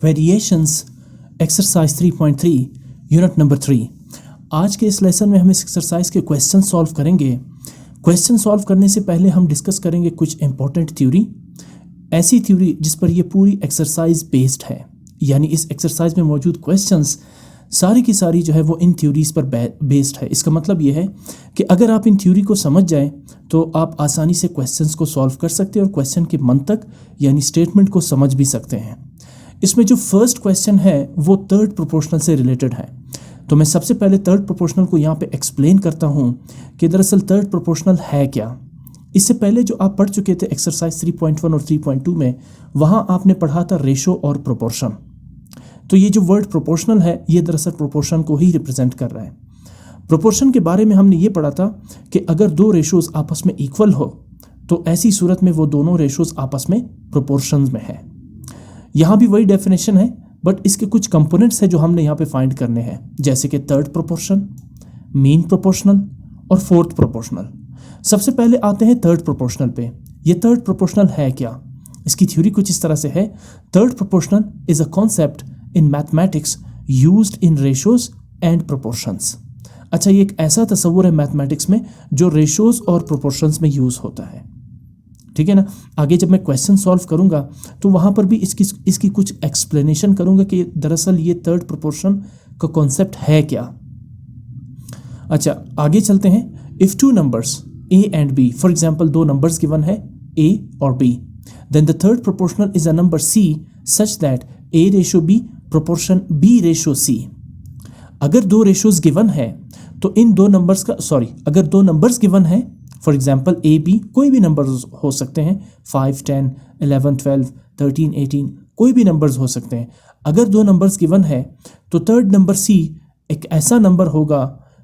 Variations exercise 3.3 unit number 3। आज के इस लेसन में हम इस एक्सरसाइज के क्वेश्चन सॉल्व करेंगे। क्वेश्चन सॉल्व करने से पहले हम डिस्कस करेंगे कुछ इंपॉर्टेंट थ्योरी, ऐसी थ्योरी जिस पर ये पूरी एक्सरसाइज बेस्ड है। यानी इस एक्सरसाइज में मौजूद क्वेश्चंस सारी की सारी जो है वो इन थ्योरीज पर बेस्ड है। इसका मतलब ये है कि अगर आप इन थ्योरी को समझ जाएं तो आप आसानी से क्वेश्चंस को सॉल्व कर सकते हैं और क्वेश्चन के मंतक यानी स्टेटमेंट को समझ भी सकते हैं। इसमें जो फर्स्ट क्वेश्चन है वो थर्ड प्रोपोर्शनल से रिलेटेड है। तो मैं सबसे पहले थर्ड प्रोपोर्शनल को यहाँ पे एक्सप्लेन करता हूँ कि दरअसल थर्ड प्रोपोर्शनल है क्या। इससे पहले जो आप पढ़ चुके थे एक्सरसाइज 3.1 और 3.2 में, वहाँ आपने पढ़ा था रेशो और प्रोपोर्शन। तो ये जो वर्ड प्रोपोर्शनल है ये दरअसल प्रोपोर्शन को ही रिप्रेजेंट कर रहा है। प्रोपोर्शन के बारे में हमने ये पढ़ा था कि अगर दो रेशोज आपस में इक्वल हो तो ऐसी सूरत में वो दोनों रेशोज आपस में प्रोपोर्शंस में है। यहाँ भी वही डेफिनेशन है, बट इसके कुछ कंपोनेंट्स हैं जो हमने यहाँ पे फाइंड करने हैं, जैसे कि थर्ड प्रोपोर्शन, मीन प्रोपोर्शनल और फोर्थ प्रोपोर्शनल। सबसे पहले आते हैं थर्ड प्रोपोर्शनल पे। ये थर्ड प्रोपोर्शनल है क्या? इसकी थ्योरी कुछ इस तरह से है। Third proportional is a concept in mathematics used in ratios and proportions. अच्छा, ये एक ऐसा तस्वुर है मैथमेटिक्स में जो रेशोज और प्रोपोर्शंस में यूज होता है। ठीक है ना। आगे जब मैं क्वेश्चन सॉल्व करूंगा तो वहां पर भी इसकी कुछ एक्सप्लेनेशन करूंगा कि दरअसल ये थर्ड प्रोपोर्शन का कॉन्सेप्ट है क्या। अच्छा, आगे चलते हैं। If two numbers a and b, for example दो नंबर्स गिवन है a और b, then the third proportional is a number c such that a ratio b proportion b ratio c। अगर दो रेशोज गिवन है तो इन दो numbers का अगर दो नंबर्स गिवन है, फॉर एग्जाम्पल ए बी, कोई भी नंबर्स हो सकते हैं, 5, 10, 11, 12, 13, 18, कोई भी नंबर्स हो सकते हैं। अगर दो नंबर्स गिवन है तो थर्ड नंबर सी एक ऐसा नंबर होगा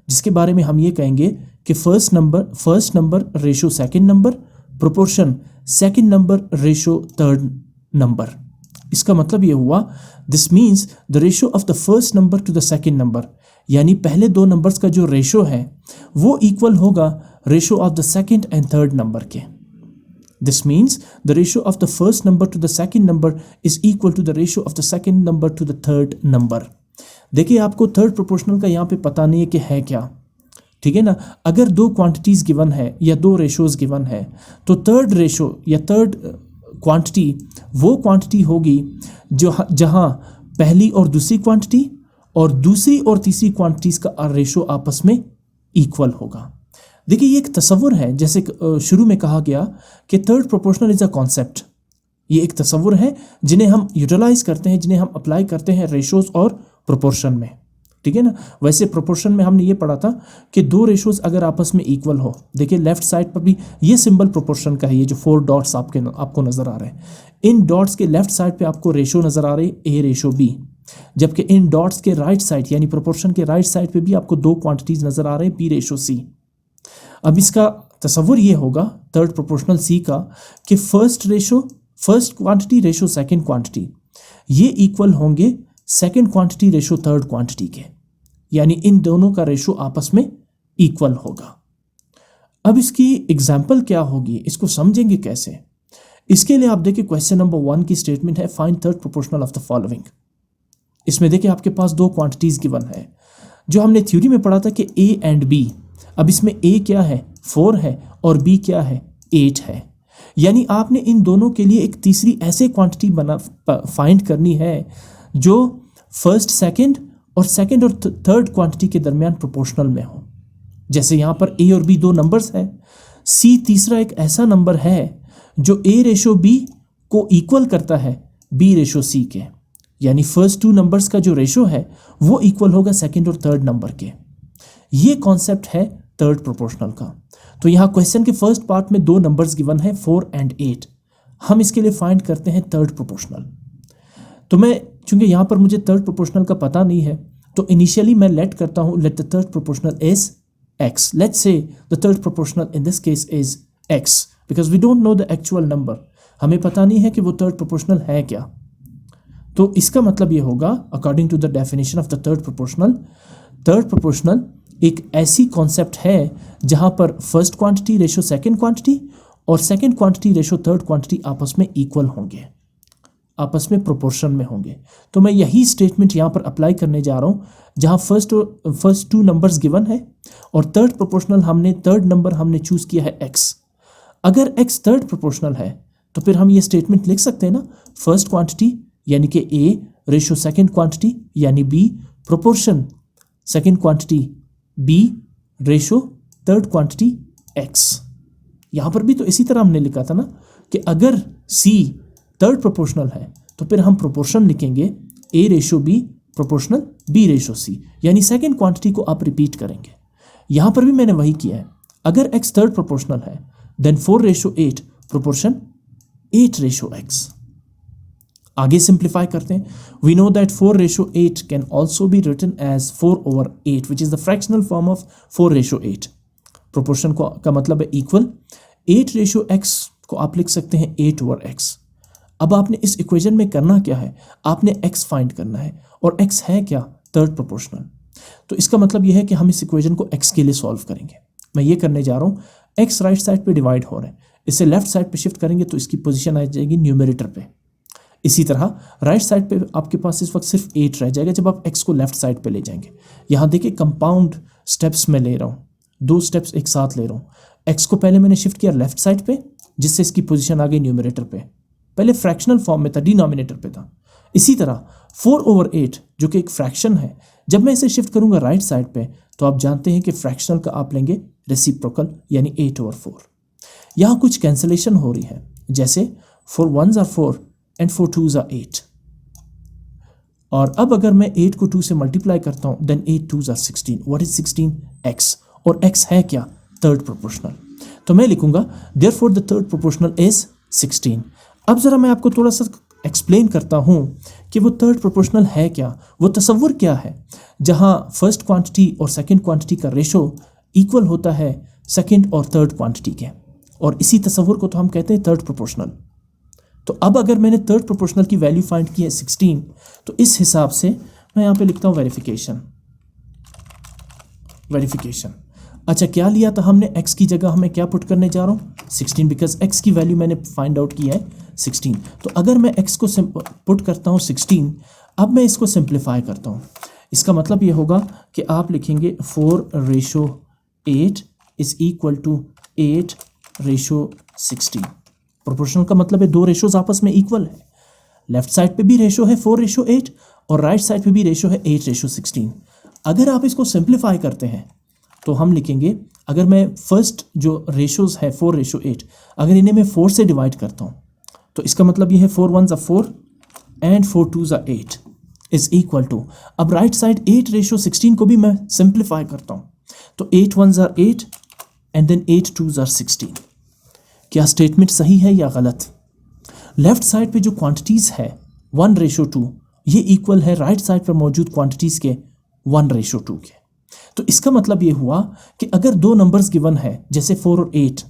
जिसके बारे में हम ये कहेंगे कि first number ratio second number, proportion second number ratio third number. इसका मतलब ये हुआ, this means the ratio of the first number to the second number, यानी पहले दो नंबर्स का जो रेशो है वो इक्वल होगा ratio of the second and third number के। This means the ratio of the first number to the second number is equal to the ratio of the second number to the third number. देखिए, आपको third proportional का यहाँ पे पता नहीं है कि है क्या। ठीक है ना। अगर दो क्वांटिटीज गिवन है या दो रेशोज गिवन है तो थर्ड रेशो या थर्ड क्वांटिटी वो क्वांटिटी होगी जो जहाँ पहली और दूसरी क्वांटिटी और दूसरी और तीसरी क्वांटिटीज का रेशो आपस में इक्वल होगा। देखिए, ये एक तस्वुर है, जैसे शुरू में कहा गया कि third proportional is a concept. ये एक तस्वुर है जिन्हें हम यूटिलाइज करते हैं, जिन्हें हम अप्लाई करते हैं रेशोज और प्रोपोर्शन में। ठीक है ना। वैसे प्रोपोर्शन में हमने ये पढ़ा था कि दो रेशोज अगर आपस में इक्वल हो, देखिए लेफ्ट साइड पर भी ये सिंबल प्रोपोर्शन का है, ये जो 4 डॉट्स आपको नजर आ रहे हैं, इन डॉट्स के लेफ्ट साइड पे आपको रेशो नजर आ रही है a रेशो b, जबकि इन डॉट्स के राइट साइड यानी प्रोपोर्शन के राइट साइड पे भी आपको दो क्वांटिटीज नजर आ रहे हैं b रेशो c। अब इसका तस्वुर ये होगा थर्ड प्रोपोर्शनल c का कि first quantity ratio second quantity ये इक्वल होंगे second quantity ratio third quantity के, यानी इन दोनों का रेशो आपस में इक्वल होगा। अब इसकी एग्जाम्पल क्या होगी, इसको समझेंगे कैसे? इसके लिए आप देखिए क्वेश्चन नंबर 1 की स्टेटमेंट है, find third proportional of the following. इसमें देखिए आपके पास दो क्वांटिटीज गिवन है जो हमने थ्योरी में पढ़ा था कि a एंड b। अब इसमें a क्या है, 4 है, और b क्या है, 8 है। यानी आपने इन दोनों के लिए एक तीसरी ऐसे क्वांटिटी फाइंड करनी है जो फर्स्ट सेकंड और सेकंड और थर्ड क्वांटिटी के दरमियान प्रोपोर्शनल में हो। जैसे यहाँ पर a और b दो नंबर्स है, c तीसरा एक ऐसा नंबर है जो a रेशो b को इक्वल करता है b रेशो c के, यानी फर्स्ट टू नंबर्स का जो रेशो है वो इक्वल होगा सेकंड और थर्ड नंबर के। ये कॉन्सेप्ट है थर्ड प्रोपोर्शनल का। तो यहाँ क्वेश्चन के फर्स्ट पार्ट में दो नंबर्स गिवन है 4 एंड 8। हम इसके लिए फाइंड करते हैं थर्ड प्रोपोर्शनल। तो मैं चूंकि यहाँ पर मुझे थर्ड प्रोपोर्शनल का पता नहीं है तो इनिशियली मैं लेट करता हूँ let the third proportional is x। Let's say the third proportional in this case is x because we don't know the actual number. हमें पता नहीं है कि वो थर्ड प्रोपोर्शनल है क्या। तो इसका मतलब ये होगा according to the definition of the third proportional एक ऐसी कॉन्सेप्ट है जहां पर first quantity ratio second quantity और second quantity ratio third quantity आपस में इक्वल होंगे। आपस में प्रोपोर्शन में होंगे। तो मैं यही स्टेटमेंट यहाँ पर अप्लाई करने जा रहा हूँ, जहाँ फर्स्ट टू नंबर्स गिवन है और थर्ड नंबर हमने चूज़ किया है x। अगर x थर्ड प्रोपोर्शनल है तो फिर हम ये स्टेटमेंट लिख सकते हैं ना, फर्स्ट क्वांटिटी यानी कि a रेशो सेकेंड क्वांटिटी यानी b proportion second quantity b ratio third quantity x। यहाँ पर भी तो इसी तरह हमने लिखा था ना कि अगर c थर्ड प्रोपोर्शनल है तो फिर हम प्रोपोर्शन लिखेंगे a ratio b proportional b ratio c, यानी सेकेंड क्वांटिटी को आप रिपीट करेंगे। यहाँ पर भी मैंने वही किया है। अगर x थर्ड प्रोपोर्शनल है देन 4:8 प्रोपोर्शन 8:x। आगे सिंप्लीफाई करते हैं। We know that 4:8 can also be written as 4/8 which is the fractional form of 4:8। Proportion का मतलब है इक्वल। 8:x को आप लिख सकते हैं 8/x। अब आपने इस इक्वेशन में करना क्या है, आपने x फाइंड करना है और x है क्या, थर्ड प्रोपोर्शनल। तो इसका मतलब यह है कि हम इस इक्वेशन को x के लिए सॉल्व करेंगे। मैं ये करने जा रहा हूँ, x राइट साइड पे डिवाइड हो रहा है, इसे लेफ्ट साइड पे शिफ्ट करेंगे तो इसकी पोजीशन आ जाएगी न्यूमरेटर पे। इसी तरह राइट साइड पे आपके पास इस वक्त सिर्फ 8 रह जाएगा जब आप x को लेफ्ट साइड पे ले जाएंगे। यहाँ देखिए कंपाउंड स्टेप्स में ले रहा हूँ, 2 स्टेप्स एक साथ ले रहा हूँ। x को पहले मैंने शिफ्ट किया लेफ्ट साइड पे जिससे इसकी पोजीशन आ गई न्यूमरेटर पे, पहले फ्रैक्शनल फॉर्म में था, डिनोमिनेटर पे था। इसी तरह 4/8 जो कि एक फ्रैक्शन है, जब मैं इसे शिफ्ट करूंगा राइट साइड पे तो आप जानते हैं कि फ्रैक्शनल का आप लेंगे रेसिप्रोकल यानी 8/4। यहाँ कुछ कैंसलेशन हो रही है, जैसे 4 1s are 4 and 4 2s are 8। और अब अगर मैं 8 को 2 से मल्टीप्लाई करता हूँ then 8 2s are 16। What is 16? x। और x है क्या, थर्ड प्रोपोर्शनल। तो मैं लिखूंगा therefore the third proportional is 16। अब जरा मैं आपको थोड़ा सा एक्सप्लेन करता हूँ कि वो थर्ड प्रोपोर्शनल है क्या, वो तसव्वुर क्या है जहाँ फर्स्ट क्वांटिटी और सेकंड क्वांटिटी का रेशो इक्वल होता है सेकंड और थर्ड क्वांटिटी के, और इसी तसव्वुर को तो हम कहते हैं थर्ड प्रोपोर्शनल। तो अब अगर मैंने थर्ड प्रोपोर्शनल की वैल्यू फाइंड की है 16, तो इस हिसाब से मैं यहाँ पे लिखता हूँ वेरिफिकेशन। अच्छा क्या लिया था हमने, x की जगह हमें क्या पुट करने जा रहा हूँ 16, बिकॉज x की वैल्यू मैंने फाइंड आउट किया है 16। तो अगर मैं x को पुट करता हूँ 16, अब मैं इसको सिंप्लीफाई करता हूँ। इसका मतलब ये होगा कि आप लिखेंगे 4:8 इज इक्वल टू 8:16। प्रोपोर्शनल का मतलब है 2 रेशोज आपस में इक्वल है। लेफ्ट साइड पे भी रेशो है 4:8 और राइट साइड पे भी रेशो है 8:16। अगर आप इसको सिंप्लीफाई करते हैं तो हम लिखेंगे, अगर मैं फर्स्ट जो रेशोज है 4:8, अगर इन्हें मैं 4 से डिवाइड करता हूँ तो इसका मतलब ये है 4 1s are 4 and 4 2s are 8 is equal to, अब राइट साइड 8:16 को भी मैं सिंप्लीफाई करता हूँ तो 8 1s are 8 and then 8 2s are 16। क्या स्टेटमेंट सही है या गलत? लेफ्ट साइड पे जो क्वांटिटीज है 1:2 ये इक्वल है राइट साइड पर मौजूद क्वांटिटीज के 1:2 के। तो इसका मतलब ये हुआ कि अगर 2 नंबर्स गिवन है जैसे 4 और 8,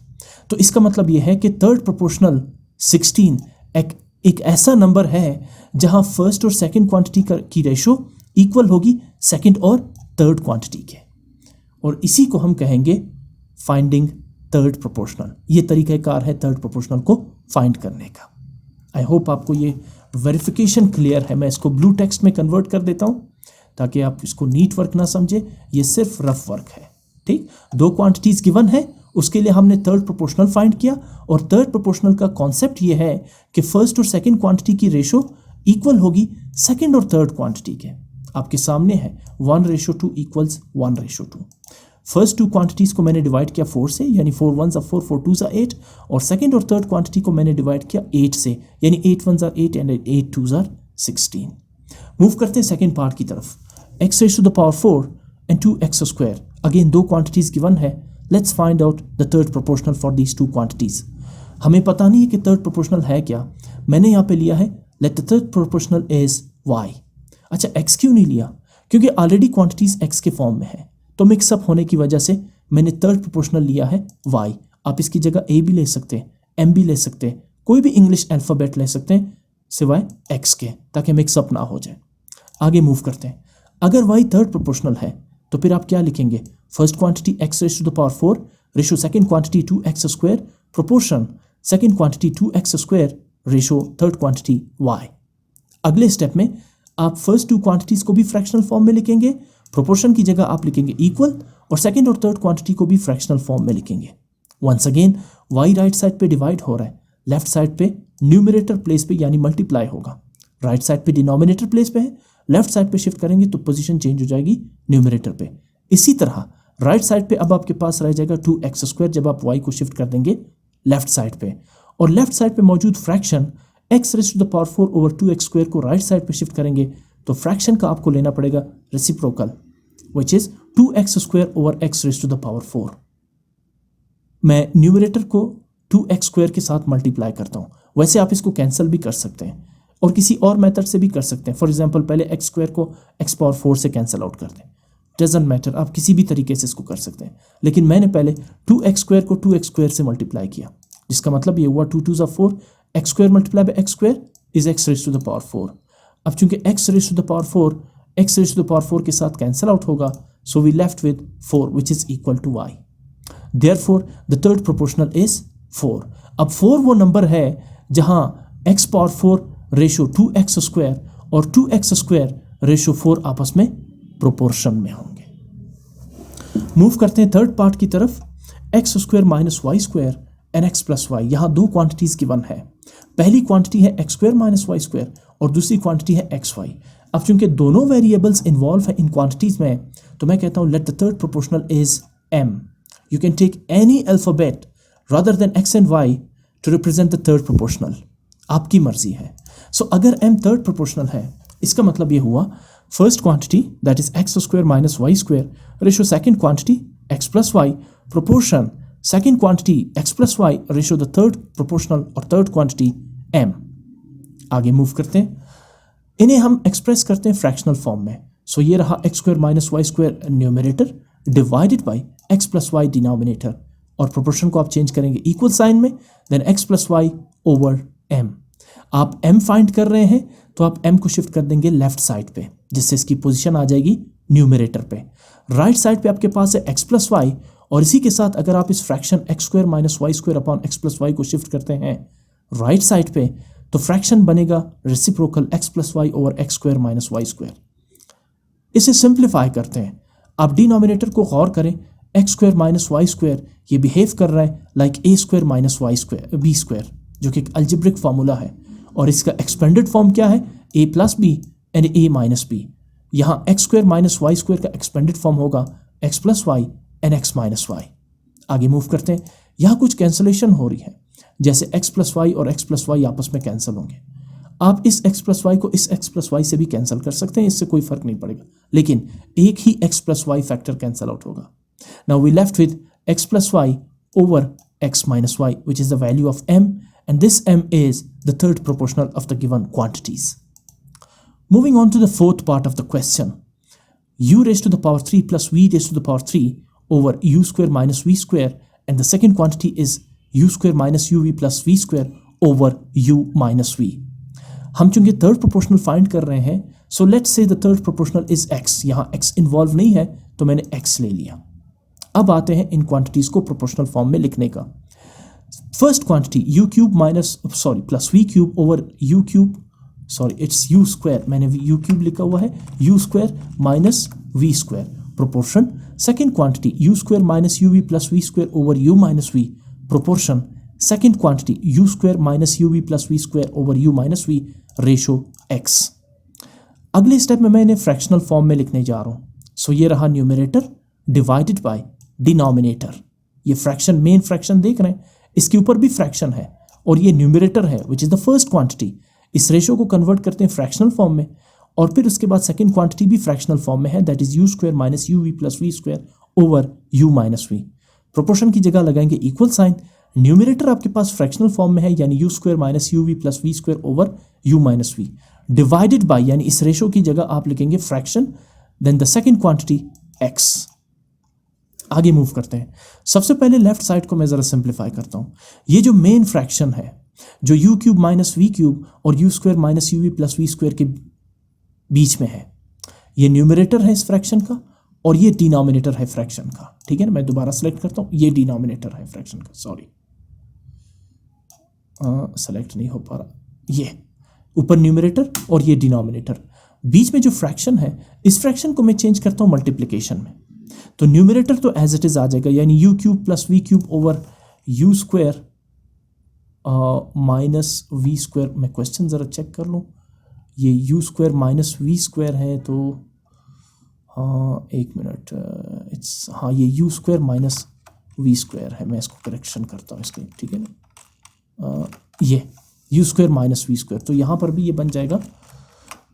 तो इसका मतलब ये है कि थर्ड प्रोपोर्शनल 16 एक ऐसा नंबर है जहां फर्स्ट और सेकंड क्वांटिटी की रेशो इक्वल होगी सेकंड और थर्ड क्वांटिटी के, और इसी को हम कहेंगे फाइंडिंग थर्ड प्रोपोर्शनल। ये तरीक़ाकार है थर्ड प्रोपोर्शनल को फाइंड करने का। आई होप आपको ये वेरिफिकेशन क्लियर है। मैं इसको ब्लू टेक्स्ट में कन्वर्ट कर देता हूँ ताकि आप इसको नीट वर्क ना समझे, ये सिर्फ रफ वर्क है। ठीक, 2 क्वांटिटीज गिवन है, उसके लिए हमने थर्ड प्रोपोर्शनल फाइंड किया, और थर्ड प्रोपोर्शनल का कॉन्सेप्ट ये है कि फर्स्ट और सेकंड क्वांटिटी की रेशो इक्वल होगी सेकंड और थर्ड क्वांटिटी के। आपके सामने है 1:2 इक्वल्स 1:2। फर्स्ट 2 क्वांटिटीज को मैंने डिवाइड किया 4 से, यानी 4 1s are 4 4 2s are 8, और सेकंड और थर्ड क्वांटिटी को मैंने डिवाइड किया 8 से, यानी 8 1s are 8 and 8 2s are 16। Move करते हैं सेकंड पार्ट की तरफ। x⁴ and 2x²। Again 2 quantities given है, let's find out the third proportional for these 2 quantities. हमें पता नहीं है कि थर्ड प्रोपोर्शनल है क्या, मैंने यहाँ पे लिया है late the third proportional is y। अच्छा x क्यों नहीं लिया, क्योंकि ऑलरेडी क्वांटिटीज x के फॉर्म में है, तो मिक्सअप होने की वजह से मैंने थर्ड प्रोपोर्शनल लिया है y। आप इसकी जगह a भी ले सकते हैं, m भी ले सकते हैं, कोई भी इंग्लिश अल्फ़ाबेट ले सकते हैं सिवाय x के, ताकि मिक्सअप ना हो जाए। आगे मूव करते हैं। अगर y थर्ड प्रोपोर्शनल है तो फिर आप क्या लिखेंगे, first quantity x⁴ ratio second quantity 2x² proportion second quantity 2x² ratio third quantity y। अगले स्टेप में आप फर्स्ट टू क्वांटिटीज को भी फ्रैक्शनल फॉर्म में लिखेंगे, प्रोपोर्शन की जगह आप लिखेंगे इक्वल, और सेकंड और थर्ड क्वांटिटी को भी फ्रैक्शनल फॉर्म में लिखेंगे। Once again y right side पे डिवाइड हो रहा है, लेफ्ट साइड पे न्यूमरेटर प्लेस पे यानी मल्टीप्लाई होगा, राइट साइड पे डिनोमिनेटर प्लेस पे है, लेफ्ट साइड पे शिफ्ट करेंगे तो पोजीशन चेंज हो जाएगी न्यूमरेटर पे। इसी तरह राइट साइड पे अब आपके पास रह जाएगा 2x² जब आप y को शिफ्ट कर देंगे लेफ्ट साइड पे, और लेफ्ट साइड पे मौजूद fraction x raise to the power 4 over 2x² को राइट साइड पे शिफ्ट करेंगे तो फ्रैक्शन का आपको लेना पड़ेगा reciprocal, which is 2x² over x raise to the power 4। मैं न्यूमरेटर को 2x² के साथ मल्टीप्लाई करता हूँ। वैसे आप इसको कैंसिल भी कर सकते हैं और किसी और मेथड से भी कर सकते हैं। फॉर एग्जांपल पहले x² को x पावर 4 से कैंसिल आउट कर दें, डजंट मैटर, आप किसी भी तरीके से इसको कर सकते हैं, लेकिन मैंने पहले 2x² को 2x² से मल्टीप्लाई किया, जिसका मतलब ये हुआ 2 2 ज़ा 4, x² multiply by x² is x raise to the power 4। अब चूंकि x raise to the power 4 x raise to the power 4 के साथ कैंसिल आउट होगा, so we left with 4 which is equal to y। Therefore the third proportional is 4। अब 4 वो number है जहां x power 4 ratio 2x² और 2x² ratio 4 आपस में प्रोपोर्शन में होंगे। मूव करते हैं थर्ड पार्ट की तरफ, x² minus y² and x plus y। यहाँ दो क्वांटिटीज गिवन है, पहली क्वांटिटी है x² माइनस y² और दूसरी क्वांटिटी है xy। अब चूंकि दोनों वेरिएबल्स इन्वॉल्व है इन क्वांटिटीज में, तो मैं कहता हूँ let the third proportional is m। You can take any alphabet rather than x and y to represent the third proportional, आपकी मर्जी है। सो अगर m थर्ड प्रोपोर्शनल है, इसका मतलब ये हुआ first quantity that is x² minus y² ratio second quantity x plus y proportion second quantity x plus y ratio the third proportional और थर्ड क्वांटिटी m। आगे मूव करते हैं, इन्हें हम एक्सप्रेस करते हैं फ्रैक्शनल फॉर्म में। सो ये रहा x² minus y² numerator divided by x plus y denominator, और प्रोपोर्शन को आप चेंज करेंगे इक्वल साइन में, then x plus y over m। आप m फाइंड कर रहे हैं तो आप m को शिफ्ट कर देंगे लेफ्ट साइड पे, जिससे इसकी पोजीशन आ जाएगी न्यूमरेटर पे। राइट साइड पे आपके पास है x प्लस y, और इसी के साथ अगर आप इस fraction x² minus y² upon x plus y को शिफ्ट करते हैं राइट साइड पे, तो फ्रैक्शन बनेगा reciprocal x plus y over x² minus y²। इसे सिंप्लीफाई करते हैं, आप डिनोमिनेटर को गौर करें, x² माइनस y², ये बिहेव कर रहा है लाइक a² माइनस b², जो कि एक अल्जेब्रिक फार्मूला है, और इसका एक्सपेंडेड फॉर्म क्या है, a plus B and a minus B. यहाँ x² माइनस y² का एक्सपेंडेड फॉर्म होगा x plus Y and x minus Y. आगे मूव करते हैं, यहाँ कुछ कैंसलेशन हो रही है, जैसे x प्लस वाई और x प्लस वाई आपस में कैंसिल होंगे। आप इस x प्लस वाई को इस x प्लस वाई से भी कैंसिल कर सकते हैं, इससे कोई फर्क नहीं पड़ेगा, लेकिन एक ही x plus y factor cancel out होगा। Now we left with x plus y over x minus y, which is the value of m, and this m is the third proportional of the given quantities. Moving on to the fourth part of the question, u raised to the power 3 plus v raised to the power 3 over u square minus v square, and the second quantity is u square minus uv plus v square over u minus v. हम चूंकि third proportional find कर रहे हैं, सो let's say the third proportional is x। यहाँ x involve नहीं है तो मैंने x ले लिया। अब आते हैं इन क्वांटिटीज को प्रोपोर्शनल फॉर्म में लिखने का। First quantity u cube minus plus v cube over u cube, it's u square, मैंने u क्यूब लिखा हुआ है, u square minus v square proportion. Second quantity u square minus uv plus v square over u minus v proportion. Second quantity u square minus uv plus v square over u minus v ratio x। अगले step में मैं इन्हें fractional form में लिखने जा रहा हूँ। सो ये रहा न्यूमरेटर डिवाइडेड बाय डिनोमिनेटर। ये फ्रैक्शन, मेन फ्रैक्शन देख रहे हैं, इसके ऊपर भी फ्रैक्शन है और ये न्यूमरेटर है which is the first quantity. इस रेशो को कन्वर्ट करते हैं फ्रैक्शनल फॉर्म में, और फिर उसके बाद सेकेंड क्वांटिटी भी फ्रैक्शनल फॉर्म में है, that is U square minus you we plus we square over U minus V. Proportion की जगह लगाएंगे इक्वल साइन। न्यूमरेटर आपके पास फ्रैक्शनल फॉर्म में है, यानी U square minus you we plus we square over U minus V, divided by, यानी इस ratio की जगह आप लिखेंगे fraction, then the second quantity x। आगे मूव करते हैं। सबसे पहले लेफ्ट साइड को मैं जरा सिंप्लीफाई करता हूं। ये जो मेन फ्रैक्शन है, जो u cube minus v cube और u square minus you we plus we square के बीच में है, ये न्यूमरेटर है इस फ्रैक्शन का और ये डिनोमिनेटर है फ्रैक्शन का। ठीक है ना, मैं दोबारा सेलेक्ट करता हूं, ये डिनोमिनेटर है फ्रैक्शन का, सॉरी सेलेक्ट नहीं हो पा रहा, ये ऊपर न्यूमरेटर और ये डिनोमिनेटर, बीच में जो फ्रैक्शन है इस फ्रैक्शन को मैं चेंज करता हूँ मल्टीप्लिकेशन में, तो न्यूमरेटर तो एज इट इज आ जाएगा, यानी U cube plus we cube over U square minus V square. मैं क्वेश्चन ज़रा चेक कर लूँ, ये U square minus V square है, तो हाँ एक मिनट, इट्स हाँ ये U square minus V square है, मैं इसको करेक्शन करता हूँ इसके, ठीक है ना, ये U square minus V square, तो यहाँ पर भी ये बन जाएगा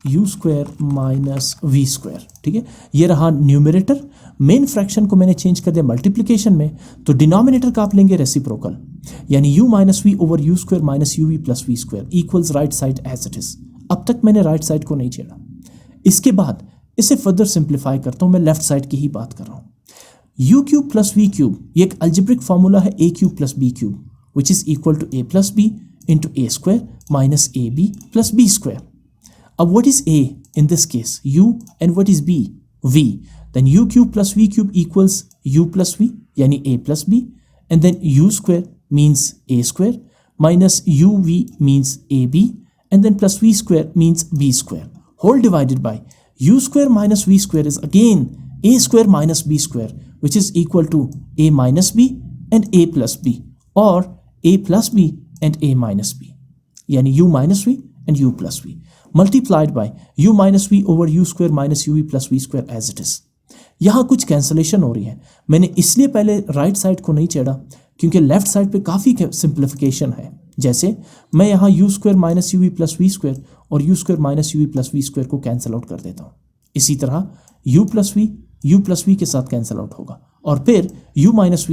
U square minus V square, ठीक है। ये रहा न्यूमरेटर, मेन फ्रैक्शन को मैंने चेंज कर दिया मल्टीप्लिकेशन में, तो डिनोमिनेटर का आप लेंगे रेसिप्रोकल, यानी u minus V over U square minus you we plus we square equals right side as it is. अब तक मैंने राइट साइड को नहीं छेड़ा, इसके बाद इसे फर्दर सिंप्लीफाई करता हूँ, मैं लेफ्ट साइड की ही बात कर रहा हूँ। U cube plus we cube, ये एक अल्जेब्रिक फॉर्मूला है a cube plus b cube which is equal to a plus b into a square minus a b plus b square. अब what is a in this case? u, and what is b? v. Then u cube plus v cube equals u plus v, यानी a plus b, and then u square means a square minus uv means ab, and then plus v square means b square, whole divided by u square minus v square is again a square minus b square, which is equal to a minus b and a plus b, or a plus b and a minus b, यानी u minus v and u plus v multiplied by u minus v over u square minus uv plus v square as it is। यहाँ कुछ cancellation हो रही है, मैंने इसलिए पहले right side को नहीं छेड़ा क्योंकि लेफ्ट साइड पे काफ़ी सिंप्लीफिकेशन है। जैसे मैं यहाँ u square minus you we plus we square और u square minus you we plus we square को कैंसिल आउट कर देता हूँ, इसी तरह u प्लस वी के साथ कैंसिल आउट होगा, और फिर u माइनस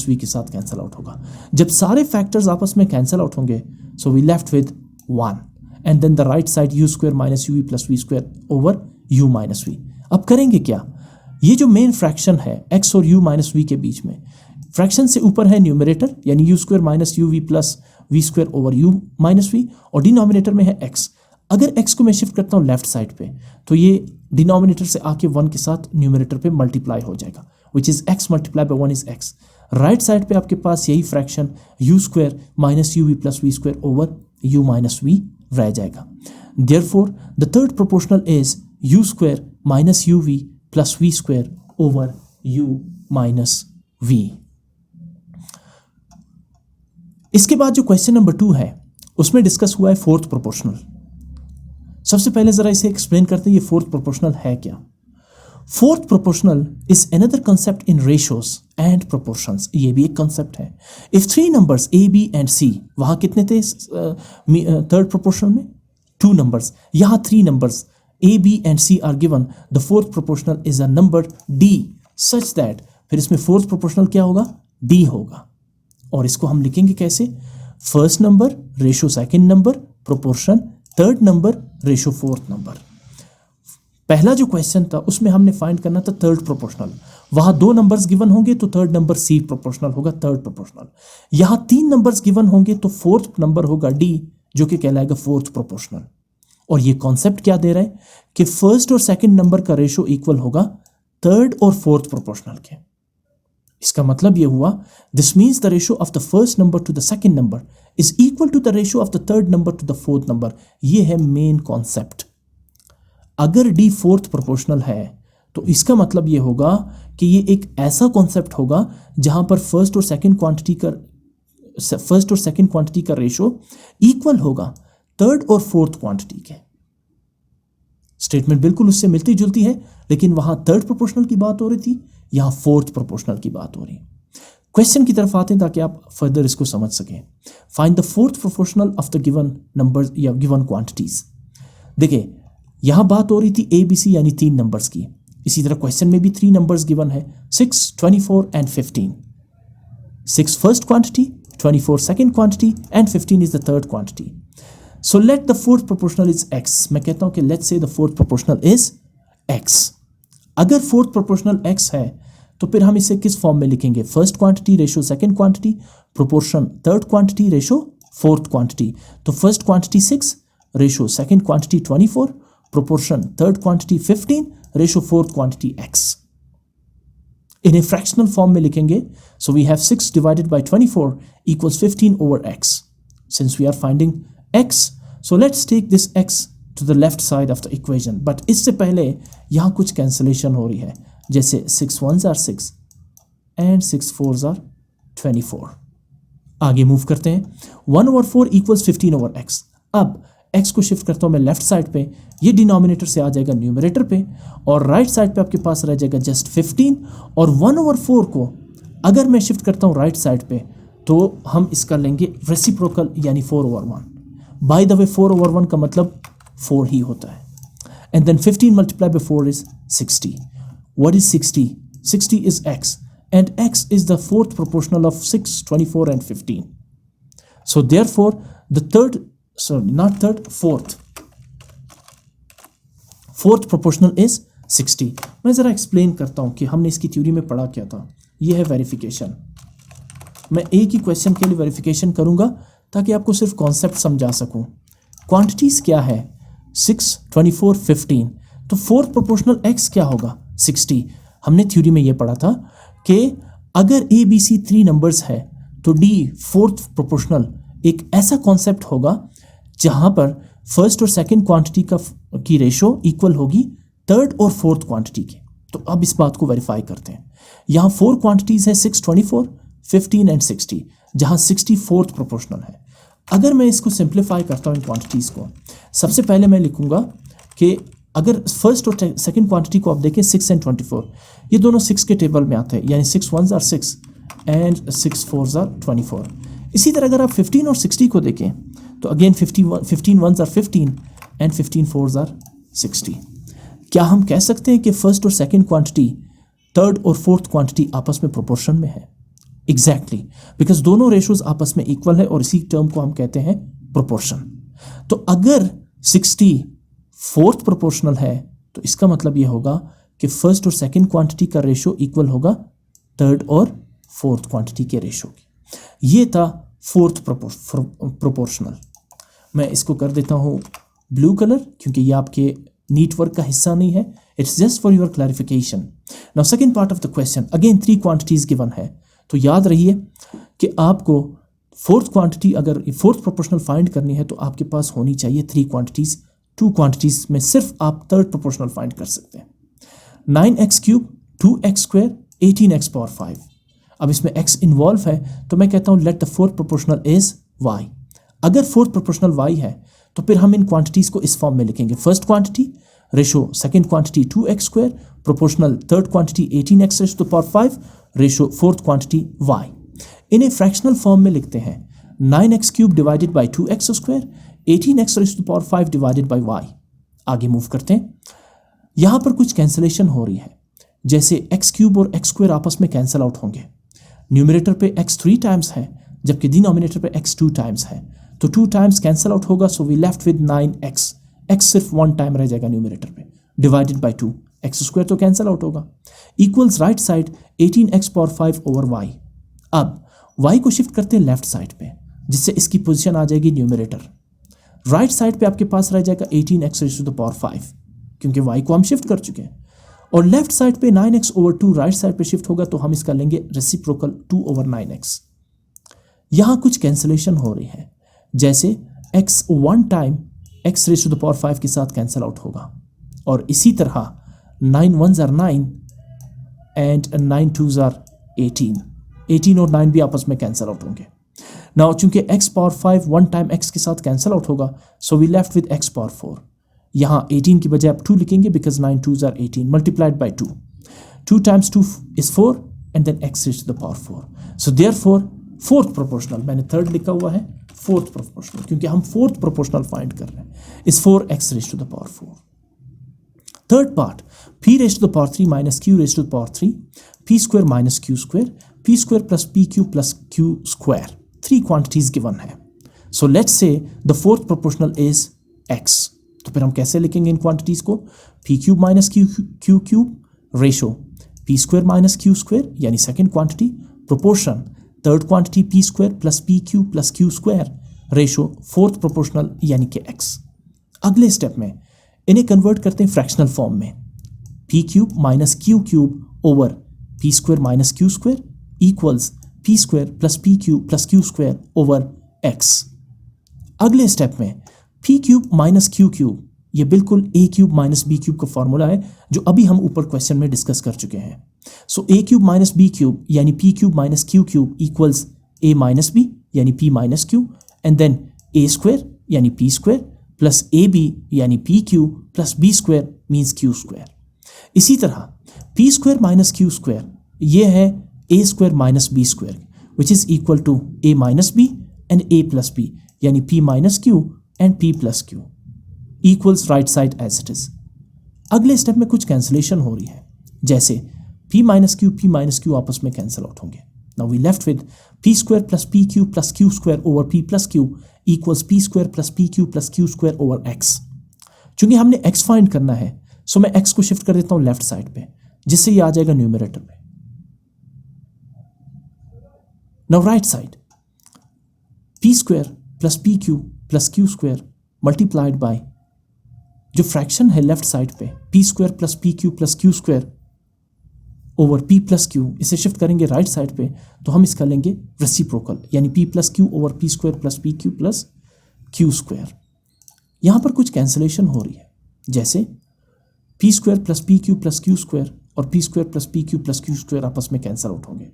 वी के साथ कैंसिल आउट होगा। जब सारे फैक्टर्स आपस में कैंसिल आउट होंगे, so we left with 1 and then the right side u square minus uv plus v square over u minus v। अब करेंगे क्या, ये जो मेन फ्रैक्शन है x और u माइनस v के बीच में, फ्रैक्शन से ऊपर है न्यूमरेटर यानी u square minus you we plus we square over u minus V, और डिनोमिनेटर में है x। अगर x को मैं शिफ्ट करता हूँ लेफ्ट साइड पे, तो ये डिनोमिनेटर से आके 1 के साथ न्यूमरेटर पे मल्टीप्लाई हो जाएगा, which is x multiply by 1 is x। Right side पे आपके पास यही fraction u square minus you we plus we square over u minus V रह जाएगा। Therefore, the third proportional is u square minus uv plus v square over u minus v। इसके बाद जो question number 2 है उसमें discuss हुआ है fourth proportional. सबसे पहले जरा इसे एक्सप्लेन करते हैं, ये फोर्थ प्रोपोर्शनल है क्या। Fourth proportional is another concept in ratios and proportions, ये भी एक कंसेप्ट है। If 3 numbers A B and c, वहां कितने थे थर्ड प्रोपोर्शनल में 2 नंबर्स, यहाँ 3 numbers A B and C are given, the fourth proportional is a number D such that, फिर इसमें फोर्थ प्रोपोर्शनल क्या होगा, डी होगा। और इसको हम लिखेंगे कैसे, first number ratio second number proportion third number ratio fourth number. पहला जो क्वेश्चन था उसमें हमने फाइंड करना था थर्ड प्रोपोर्शनल, वहां 2 नंबर्स गिवन होंगे तो थर्ड नंबर सी प्रोपोर्शनल होगा थर्ड प्रोपोर्शनल। यहां 3 नंबर्स गिवन होंगे तो फोर्थ नंबर होगा डी, जो कि कहलाएगा फोर्थ प्रोपोर्शनल। और ये कॉन्सेप्ट क्या दे रहा है कि फर्स्ट और सेकंड नंबर का रेशो इक्वल होगा थर्ड और फोर्थ प्रोपोर्शनल के। इसका मतलब ये हुआ, this means the ratio of the first number to the second number is equal to the ratio of the third number to the fourth number. ये है मेन कॉन्सेप्ट। अगर डी फोर्थ प्रोपोर्शनल है तो इसका मतलब ये होगा कि ये एक ऐसा कॉन्सेप्ट होगा जहां पर फर्स्ट और सेकंड क्वांटिटी का रेशो इक्वल होगा थर्ड और फोर्थ क्वांटिटी के। स्टेटमेंट बिल्कुल उससे मिलती जुलती है, लेकिन वहां थर्ड प्रोपोर्शनल की बात हो रही थी, यहां फोर्थ प्रोपोर्शनल की बात हो रही है। क्वेश्चन की तरफ आते हैं ताकि आप फर्दर इसको समझ सकें। Find the fourth proportional of the given number या गिवन क्वांटिटीज। देखिए यहां बात हो रही थी ए बी सी यानी 3 नंबर्स की, इसी तरह क्वेश्चन में भी 3 नंबर्स गिवन है 6, 24 and 15। 6 first quantity, 24 second quantity and 15 is the third quantity. So let the fourth proportional is x। मैं कहता हूं कि let's say the fourth proportional is x। अगर फोर्थ प्रोपोर्शनल x है तो फिर हम इसे किस फॉर्म में लिखेंगे, first quantity ratio second quantity proportion third quantity ratio fourth quantity. तो first quantity 6 ratio second quantity 24 proportion third quantity 15 ratio fourth quantity x। in a fractional form में लिखेंगे, so we have 6 divided by 24 equals 15 over x। since we are finding x, so let's take this x to the left side of the equation, but इससे पहले यहाँ कुछ cancellation हो रही है, जैसे 6 1s are 6 and 6 4s are 24। आगे move करते हैं। 1/4 इक्वल्स 15 ओवर x। अब x को शिफ्ट करता हूँ मैं लेफ्ट साइड पे, ये डिनोमिनेटर से आ जाएगा न्यूमरेटर पे, और राइट साइड पे आपके पास रह जाएगा जस्ट 15। और 1/4 को अगर मैं शिफ्ट करता हूँ राइट साइड पे तो हम इसका लेंगे रेसिप्रोकल, यानी 4/1। बाय द वे 4/1 का मतलब 4 ही होता है। And then 15 multiply by 4 is 60। What is 60? 60 is x, and x is the fourth proportional of 6, 24 and 15. So therefore fourth proportional is 60। मैं ज़रा एक्सप्लेन करता हूँ कि हमने इसकी थ्योरी में पढ़ा क्या था। ये है वेरिफिकेशन। मैं एक ही क्वेश्चन के लिए वेरिफिकेशन करूँगा ताकि आपको सिर्फ कॉन्सेप्ट समझा सकूँ। क्वांटिटीज़ क्या है? 6, 24, 15। तो फोर्थ प्रोपोर्शनल x क्या होगा? 60। हमने थ्योरी में ये पढ़ा था कि अगर ए बी सी 3 नंबर्स है तो डी फोर्थ प्रोपोर्शनल एक ऐसा कॉन्सेप्ट होगा जहां पर फर्स्ट और सेकंड क्वांटिटी की रेशो इक्वल होगी थर्ड और फोर्थ क्वांटिटी की। तो अब इस बात को वेरीफाई करते हैं। यहाँ 4 क्वांटिटीज है, 6, 24, 15 एंड 60, जहां 60 फोर्थ प्रोपोर्शनल है। अगर मैं इसको सिंप्लीफाई करता हूँ इन क्वांटिटीज को, सबसे पहले मैं लिखूंगा कि अगर फर्स्ट और सेकंड क्वांटिटी को आप देखें 6 एंड 24, ये दोनों 6 के टेबल में आते हैं, यानी 6 1s are 6 and 6 4s are 24। इसी तरह अगर आप 15 और 60 को देखें तो again 15 1s are 15 and 15 4s are 60। क्या हम कह सकते हैं कि फर्स्ट और सेकंड क्वांटिटी थर्ड और फोर्थ क्वांटिटी आपस में प्रोपोर्शन में है? एग्जैक्टली, बिकॉज दोनों रेशोज आपस में इक्वल है और इसी टर्म को हम कहते हैं प्रोपोर्शन। तो अगर 60 फोर्थ प्रोपोर्शनल है तो इसका मतलब ये होगा कि फर्स्ट और सेकंड क्वांटिटी का रेशो इक्वल होगा थर्ड और फोर्थ क्वांटिटी के रेशो की। ये था फोर्थ प्रोपोर्शनल। मैं इसको कर देता हूँ ब्लू कलर क्योंकि ये आपके नीट वर्क का हिस्सा नहीं है, it's just for your clarification. Now second part of the question, again 3 quantities given है, तो याद रहिए कि आपको फोर्थ क्वांटिटी अगर फोर्थ प्रोपोर्शनल फाइंड करनी है तो आपके पास होनी चाहिए 3 क्वांटिटीज। 2 क्वांटिटीज में सिर्फ आप थर्ड प्रोपोर्शनल फाइंड कर सकते हैं। 9x3, 2x2, 18x⁵। अब इसमें x इन्वॉल्व है तो मैं कहता हूं let the fourth proportional is y। अगर फोर्थ प्रोपोर्शनल y है तो फिर हम इन क्वांटिटीज को इस फॉर्म में लिखेंगे। First quantity ratio second quantity 2x² proportional third quantity 18x⁵ ratio fourth quantity y। इन्हें फ्रैक्शनल फॉर्म में लिखते हैं 9x³ divided by 2x², 18x⁵ divided by y। आगे मूव करते हैं। यहां पर कुछ कैंसलेशन हो रही है, जैसे x³ और x² आपस में कैंसल आउट होंगे। न्यूमरेटर पे x 3 टाइम्स है जबकि डिनोमिनेटर पे x 2 टाइम्स है, तो 2 टाइम्स कैंसल आउट होगा, so we left with 9x। x सिर्फ 1 टाइम रह जाएगा न्यूमरेटर पे, डिवाइडेड बाई 2, x² तो कैंसल आउट होगा, equals right side 18x⁵ over y। अब y को शिफ्ट करते हैं लेफ्ट साइड पे, जिससे इसकी पोजीशन आ जाएगी न्यूमरेटर। राइट साइड पे आपके पास रह जाएगा 18x⁵ क्योंकि y को हम शिफ्ट कर चुके हैं, और लेफ्ट साइड पे 9x/2 राइट साइड पे शिफ्ट होगा तो हम इसका लेंगे रेसिप्रोकल 2/9x। यहां कुछ कैंसलेशन हो रही है, जैसे x 1 टाइम x⁵ के साथ कैंसल आउट होगा, और इसी तरह 9 1s are 9 and 9 2s are 18। 18 और 9 भी आपस में कैंसल आउट होंगे। नाउ चूंकि x⁵ 1 टाइम x के साथ कैंसल आउट होगा, so we left with x⁴। यहाँ 18 की बजाय आप 2 लिखेंगे because 9 2s are 18 multiplied by 2। 2 times 2 is 4 and then x⁴। So therefore fourth proportional, मैंने थर्ड लिखा हुआ है फोर्थ प्रोपोर्शनल क्योंकि हम फोर्थ प्रोपोर्शनल फाइंड कर रहे हैं, is 4x⁴। Third part p⁻³ minus q⁻³ p² minus q², p² plus pq plus q²। 3 quantities given है, so let's say the fourth proportional is x। तो फिर हम कैसे लिखेंगे इन क्वांटिटीज को? p³ minus q³ ratio p² minus q² यानी second quantity, proportion third quantity p² plus pq plus q² ratio fourth proportional यानी कि x। अगले स्टेप में इन्हें कन्वर्ट करते हैं फ्रैक्शनल फॉर्म में, p³ minus q³ over p² minus q² equals p² plus pq plus q² over x। अगले step में P cube minus q cube, ये बिल्कुल ए क्यूब माइनस बी क्यूब का फॉर्मूला है जो अभी हम ऊपर क्वेश्चन में डिस्कस कर चुके हैं। So a cube minus b cube यानी p cube minus q cube equals a minus b यानी p minus q, and then a square यानी p square plus a b यानी p q plus b square means q square. इसी तरह p square minus q square ये है a square minus b square which is equal to a minus b and a plus b यानी p minus q and p plus q equals right side as it is. अगले step में कुछ cancellation हो रही है, जैसे p minus q आपस में कैंसिल आउट होंगे। Now we left with p square plus q square over p plus q equals p square plus q square over x। चूंकि हमने x फाइंड करना है सो मैं x को शिफ्ट कर देता हूं लेफ्ट साइड पे, जिससे ये आ जाएगा न्यूमरेटर पे। Now right side p square plus q square multiplied by जो फ्रैक्शन है लेफ्ट साइड पे p square plus q square over p plus Q, इसे शिफ्ट करेंगे राइट साइड पे तो हम इसका लेंगे रेसिप्रोकल यानी p plus Q over p square plus q square. यहाँ पर कुछ कैंसिलेशन हो रही है, जैसे p square plus q square और p square plus q square आपस में कैंसिल आउट होंगे।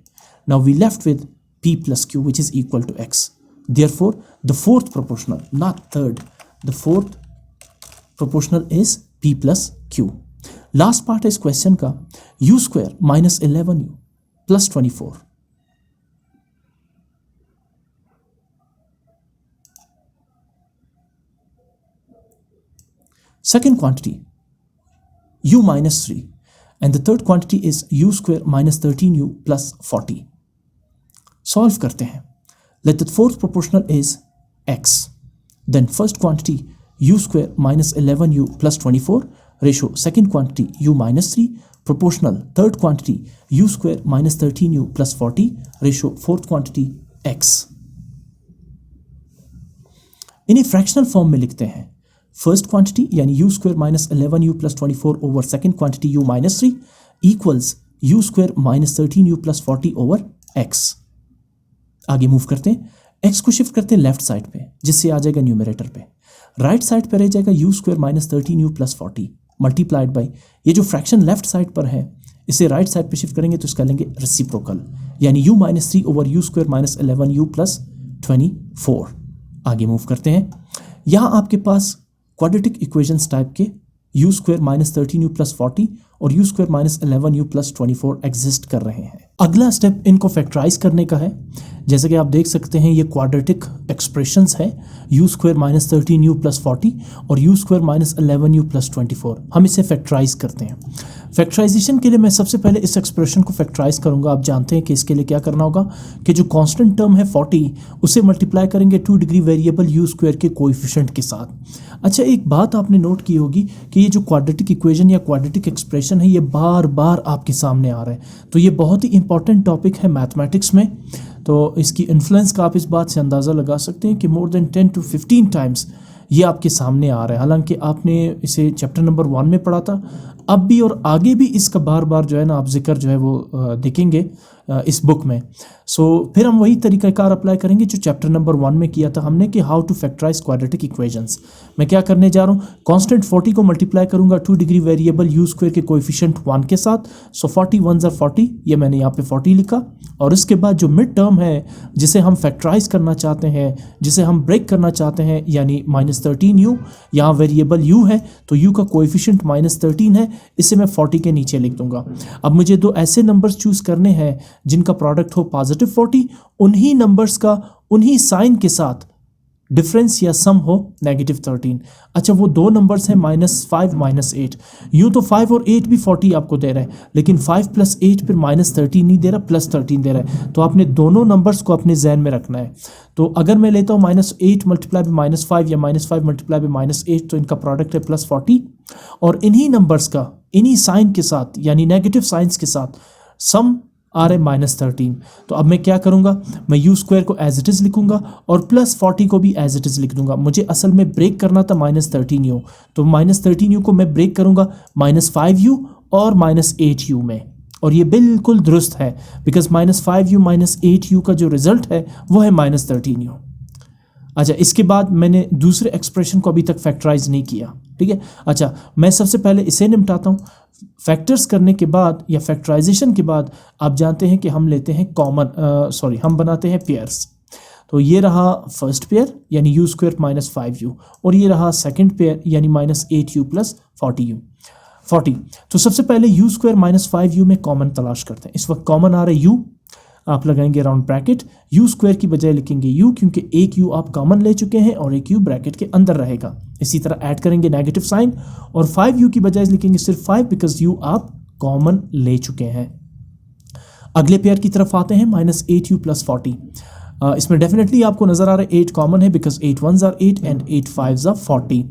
Now we left with p plus q which is equal to x। Therefore, the fourth proportional, not third, the fourth proportional is p plus q. Last part is question का u square minus 11u plus 24. Second quantity u minus 3 and the third quantity is u square minus 13u plus 40. Solve करते हैं. Let the fourth proportional is x. Then first quantity u square minus 11u plus 24 ratio second quantity u minus 3 proportional third quantity u square minus 13u plus 40 ratio fourth quantity x. इन्हें fractional form में लिखते हैं। First quantity यानी u square minus 11u plus 24 over second quantity u minus 3 equals u square minus 13u plus 40 over x. आगे move करते हैं, x को shift करते हैं लेफ्ट साइड पे, जिससे आ जाएगा न्यूमरेटर पे। राइट साइड पे रह जाएगा u square minus 13u plus 40 multiplied by ये जो फ्रैक्शन लेफ्ट साइड पर है इसे राइट साइड पे शिफ्ट करेंगे तो इसका लेंगे रेसिप्रोकल यानी u minus 3 over u square minus 11u plus 24। आगे मूव करते हैं, यहाँ आपके पास क्वाड्रेटिक इक्वेशंस टाइप के u square minus 13u plus 40 और u square minus 11u plus 24 exist कर रहे हैं। अगला स्टेप इनको फैक्टराइज करने का है। जैसे कि आप देख सकते हैं ये क्वाड्रेटिक एक्सप्रेशंस है u square minus 13u plus 40 और u square minus 11u plus 24। हम इसे फैक्टराइज करते हैं। फैक्टराइजेशन के लिए मैं सबसे पहले इस एक्सप्रेशन को फैक्टराइज करूंगा। आप जानते हैं कि इसके लिए क्या करना होगा कि जो कांस्टेंट टर्म है 40 उसे मल्टीप्लाई करेंगे 2 डिग्री वेरिएबल u स्क्वायर के कोएफिशिएंट के साथ। अच्छा, एक बात आपने नोट की होगी कि ये जो क्वाड्रेटिक इक्वेशन या क्वाड्रेटिक एक्सप्रेशन है ये बार बार आपके सामने आ रहा है, तो ये बहुत ही इंपॉर्टेंट टॉपिक है मैथमेटिक्स में। तो इसकी इन्फ्लुएंस का आप इस बात से अंदाज़ा लगा सकते हैं कि मोर देन 10 to 15 टाइम्स ये आपके सामने आ रहा है। हालांकि आपने इसे चैप्टर नंबर 1 में पढ़ा था, अब भी और आगे भी इसका बार बार जो है ना आप जिक्र जो है वो देखेंगे इस बुक में। सो फिर हम वही तरीक़ाकार अप्लाई करेंगे जो चैप्टर नंबर 1 में किया था हमने कि how to factorise quadratic equations. मैं क्या करने जा रहा हूँ, कांस्टेंट 40 को मल्टीप्लाई करूंगा 2 डिग्री वेरिएबल u स्क्वायर के कोएफिशिएंट 1 के साथ। सो 40 1s are 40, ये मैंने यहाँ पे 40 लिखा। और इसके बाद जो मिड टर्म है जिसे हम फैक्टराइज करना चाहते हैं, जिसे हम ब्रेक करना चाहते हैं, यानी माइनस 13u, यहाँ वेरिएबल u है तो u का कोएफिशिएंट माइनस 13 है, इसे मैं 40 के नीचे लिख दूंगा। अब मुझे दो ऐसे नंबर्स चूज करने हैं जिनका प्रोडक्ट हो पॉजिटिव 40, उन्हीं नंबर्स का उन्हीं साइन के साथ डिफरेंस या सम हो नेगेटिव 13। अच्छा, वो दो नंबर्स हैं -5 -8। यूँ तो 5 और 8 भी 40 आपको दे रहा है, लेकिन 5 + 8 फिर -13 नहीं दे रहा, +13 दे रहा है। तो आपने दोनों नंबर्स को अपने जहन में रखना है। तो अगर मैं लेता हूँ -8 मल्टीप्लाई बाई -5 या -5 मल्टीप्लाई बाई -8 तो इनका प्रोडक्ट है +40। और इन्हीं नंबर्स का इन्हीं साइन के साथ यानी नेगेटिव साइंस के साथ सम आ रहा है -13। तो अब मैं क्या करूंगा, मैं u स्क्वायर को एज इट इज़ लिखूंगा और +40 को भी एज इट इज़ लिख दूंगा। मुझे असल में ब्रेक करना था -13u, तो -13u को मैं ब्रेक करूंगा -5u और -8u में, और ये बिल्कुल दुरुस्त है बिकॉज -5u -8u का जो रिजल्ट है वो है -13u। अच्छा, इसके बाद मैंने दूसरे एक्सप्रेशन को अभी तक फैक्टराइज नहीं किया, ठीक है। अच्छा, मैं सबसे पहले इसे निपटाता हूँ। फैक्टर्स करने के बाद या फैक्टराइजेशन के बाद आप जानते हैं कि हम लेते हैं हम बनाते हैं पेयर्स। तो ये रहा फर्स्ट पेयर यानी यू स्क्वायर माइनस 5u, और ये रहा सेकंड पेयर यानी माइनस 8u प्लस 40। तो सबसे पहले यू स्क्वायर माइनस 5u में कॉमन तलाश करते हैं। इस वक्त कॉमन आ रहा है u, आप लगाएंगे राउंड ब्रैकेट, यू स्क्वायर की बजाय लिखेंगे u क्योंकि एक u आप कॉमन ले चुके हैं और एक u ब्रैकेट के अंदर रहेगा। इसी तरह ऐड करेंगे नेगेटिव साइन और 5u की बजाय लिखेंगे सिर्फ 5 बिकॉज u आप कॉमन ले चुके हैं। अगले पेयर की तरफ आते हैं माइनस 8u प्लस 40। इसमें डेफिनेटली आपको नजर आ रहा है 8 कॉमन है because 8 1s are 8 and 8 5s are 40।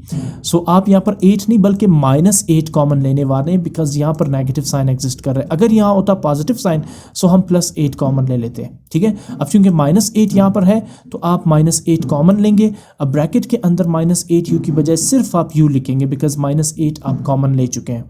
सो आप यहाँ पर 8 नहीं बल्कि माइनस 8 कॉमन लेने वाले हैं बिकॉज यहाँ पर नेगेटिव साइन एग्जिस्ट कर रहा है। अगर यहाँ होता पॉजिटिव साइन सो हम प्लस 8 कॉमन ले लेते हैं, ठीक है। अब चूंकि माइनस 8 यहाँ पर है तो आप माइनस 8 कॉमन लेंगे। अब ब्रैकेट के अंदर माइनस 8u की बजाय सिर्फ आप u लिखेंगे बिकॉज माइनस 8 आप कॉमन ले चुके हैं।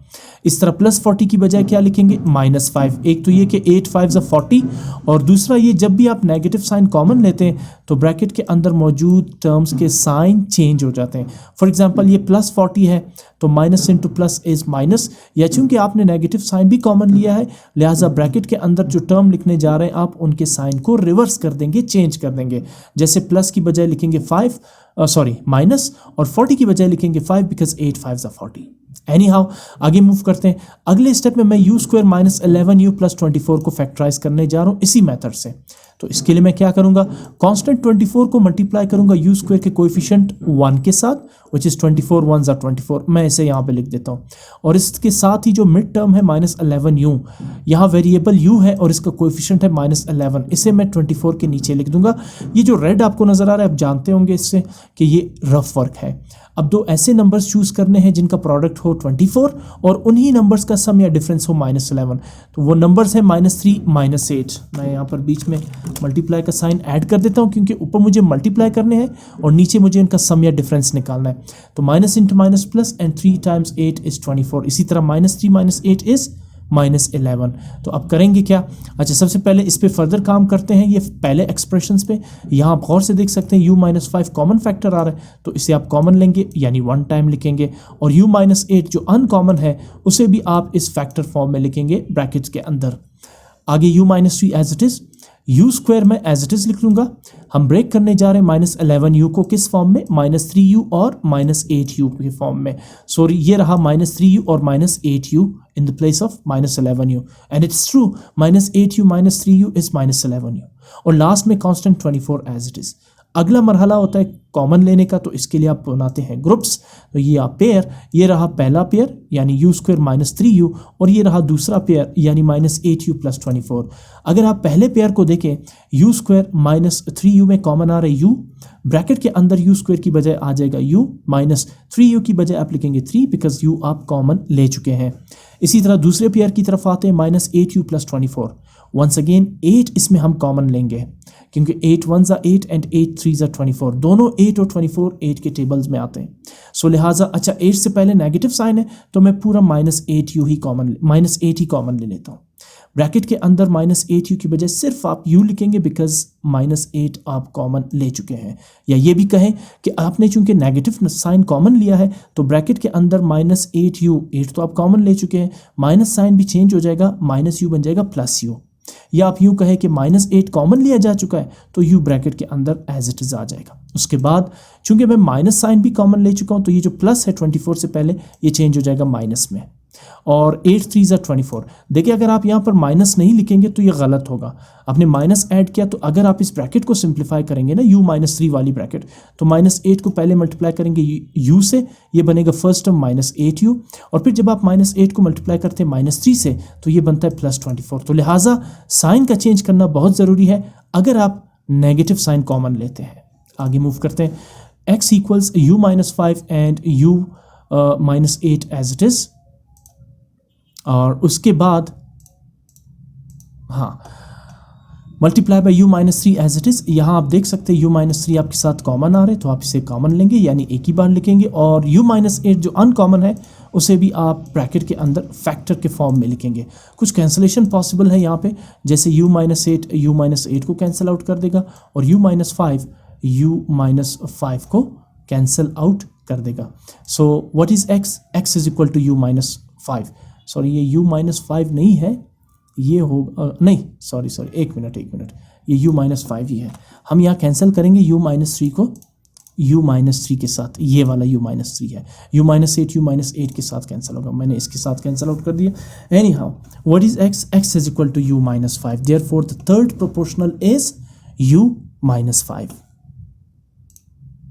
इस तरह प्लस 40 की बजाय क्या लिखेंगे माइनस 5। एक तो ये कि 8 5s are 40 और दूसरा ये जब भी आप नेगेटिव साइन कॉमन लेते हैं तो ब्रैकेट के अंदर मौजूद टर्म्स के साइन चेंज हो जाते हैं। फॉर एग्जांपल ये प्लस 40 है तो minus into plus is minus, या चूंकि आपने नेगेटिव साइन भी कॉमन लिया है लिहाजा ब्रैकेट के अंदर जो टर्म लिखने जा रहे हैं आप उनके साइन को रिवर्स कर देंगे, चेंज कर देंगे। जैसे प्लस की बजाय लिखेंगे माइनस, और 40 की बजाय लिखेंगे 5 because 8 5s are 40। Any how आगे मूव करते हैं। अगले स्टेप में मैं you square minus 11u plus 24 को फैक्टराइज करने जा रहा हूँ इसी मेथड से। तो इसके लिए मैं क्या करूंगा, कांस्टेंट 24 को मल्टीप्लाई करूंगा यू स्क्वायर के कोएफिशिएंट 1 के साथ विच इज 24 1s are 24। मैं इसे यहाँ पे लिख देता हूँ और इसके साथ ही जो मिड टर्म है माइनस 11u, यहाँ वेरिएबल u है और इसका कोएफिशिएंट है माइनस 11, इसे मैं 24 के नीचे लिख दूंगा। ये जो रेड आपको नजर आ रहा है आप जानते होंगे इससे कि ये रफ वर्क है। अब दो ऐसे नंबर्स चूज करने हैं जिनका प्रोडक्ट हो 24 और उन्हीं नंबर्स का सम या डिफरेंस हो माइनस 11। तो वो नंबर्स है माइनस 3 माइनस 8। मैं यहाँ पर बीच में मल्टीप्लाई का साइन ऐड कर देता हूँ क्योंकि ऊपर मुझे मल्टीप्लाई करने हैं और नीचे मुझे इनका सम या डिफरेंस निकालना है। तो minus into minus plus and 3 times 8 is 24। इसी तरह माइनस 3 माइनस 8 इज माइनस 11। तो अब करेंगे क्या, अच्छा सबसे पहले इस पे फर्दर काम करते हैं। ये पहले एक्सप्रेशंस पे यहाँ आप गौर से देख सकते हैं u माइनस 5 कॉमन फैक्टर आ रहा है तो इसे आप कॉमन लेंगे यानी 1 टाइम लिखेंगे, और u माइनस 8 जो अनकॉमन है उसे भी आप इस फैक्टर फॉर्म में लिखेंगे ब्रैकेट्स के अंदर। आगे u minus 3 as it is, u square में एज इट इज लिख लूंगा। हम ब्रेक करने जा रहे हैं माइनस 11u को किस फॉर्म में, माइनस 3u और माइनस 8u के फॉर्म में। सॉरी ये रहा माइनस 3u और minus 8u in the place of minus 11u, and it's true minus 8u minus 3u is minus 11u। और लास्ट में कांस्टेंट 24 as it is। अगला मरहला होता है कॉमन लेने का, तो इसके लिए आप बनाते हैं ग्रुप्स। तो ये आप पेयर, ये रहा पहला पेयर यानी यू स्क्वायर माइनस 3u और ये रहा दूसरा पेयर यानी माइनस 8u प्लस 24। अगर आप पहले पेयर को देखें यू स्क्वायर माइनस 3u में कॉमन आ रहा है u, ब्रैकेट के अंदर यू स्क्वायर की बजाय आ जाएगा u, माइनस 3u की बजाय आप लिखेंगे 3 बिकॉज u आप कॉमन ले चुके हैं। इसी तरह दूसरे पेयर की तरफ आते हैं minus 8u plus 24। Once again 8 इसमें हम कॉमन लेंगे क्योंकि 8 1s are 8 and 8 3s are 24। दोनों 8 और 24 8 के टेबल्स में आते हैं। सो लिहाजा अच्छा 8 से पहले नेगेटिव साइन है तो मैं पूरा माइनस 8u ही माइनस 8 ही कॉमन ले लेता हूँ। ब्रैकेट के अंदर माइनस 8u की बजाय सिर्फ आप u लिखेंगे बिकॉज माइनस 8 आप कॉमन ले चुके हैं। या ये भी कहें कि आपने चूंकि नेगेटिव साइन कॉमन लिया है तो ब्रैकेट के अंदर माइनस 8u, 8 तो आप कॉमन ले चुके हैं, माइनस साइन भी चेंज हो जाएगा, माइनस u बन जाएगा प्लस u। या आप यूँ कहें कि माइनस 8 कॉमन लिया जा चुका है तो u ब्रैकेट के अंदर एज इट इज आ जाएगा। उसके बाद चूंकि मैं माइनस साइन भी कॉमन ले चुका हूँ तो ये जो प्लस है 24 से पहले ये चेंज हो जाएगा माइनस में, और 8 3s are 24। देखिए अगर आप यहाँ पर माइनस नहीं लिखेंगे तो ये गलत होगा। आपने माइनस ऐड किया तो अगर आप इस ब्रैकेट को सिंप्लीफाई करेंगे ना u माइनस 3 वाली ब्रैकेट, तो माइनस 8 को पहले मल्टीप्लाई करेंगे u से, ये बनेगा फर्स्ट टर्म माइनस 8u, और फिर जब आप माइनस 8 को मल्टीप्लाई करते हैं माइनस 3 से तो ये बनता है प्लस 24। तो लिहाजा साइन का चेंज करना बहुत ज़रूरी है अगर आप नेगेटिव साइन कॉमन लेते हैं। आगे मूव करते हैं। x equals u minus 5 and u minus 8 as it is, और उसके बाद हाँ multiply by u minus 3 as it is. यहाँ आप देख सकते हैं u माइनस 3 आपके साथ कॉमन आ रहे हैं तो आप इसे कॉमन लेंगे यानी एक ही बार लिखेंगे, और u माइनस 8 जो अनकॉमन है उसे भी आप ब्रैकेट के अंदर फैक्टर के फॉर्म में लिखेंगे। कुछ कैंसलेशन पॉसिबल है यहाँ पे, जैसे u माइनस 8 को कैंसिल आउट कर देगा और u माइनस 5 u माइनस 5 को कैंसिल आउट कर देगा। So what is x? x is equal to u minus 5। Sorry, ये u माइनस 5 नहीं है, ये हो नहीं, सॉरी, एक मिनट, ये u माइनस 5 ही है। हम यहाँ कैंसिल करेंगे u माइनस 3 को u माइनस 3 के साथ, ये वाला u माइनस 3 है, u माइनस 8 के साथ कैंसिल होगा, मैंने इसके साथ कैंसिल आउट कर दिया। Anyhow, what is x? x is equal to u minus 5, therefore the third proportional is u minus 5।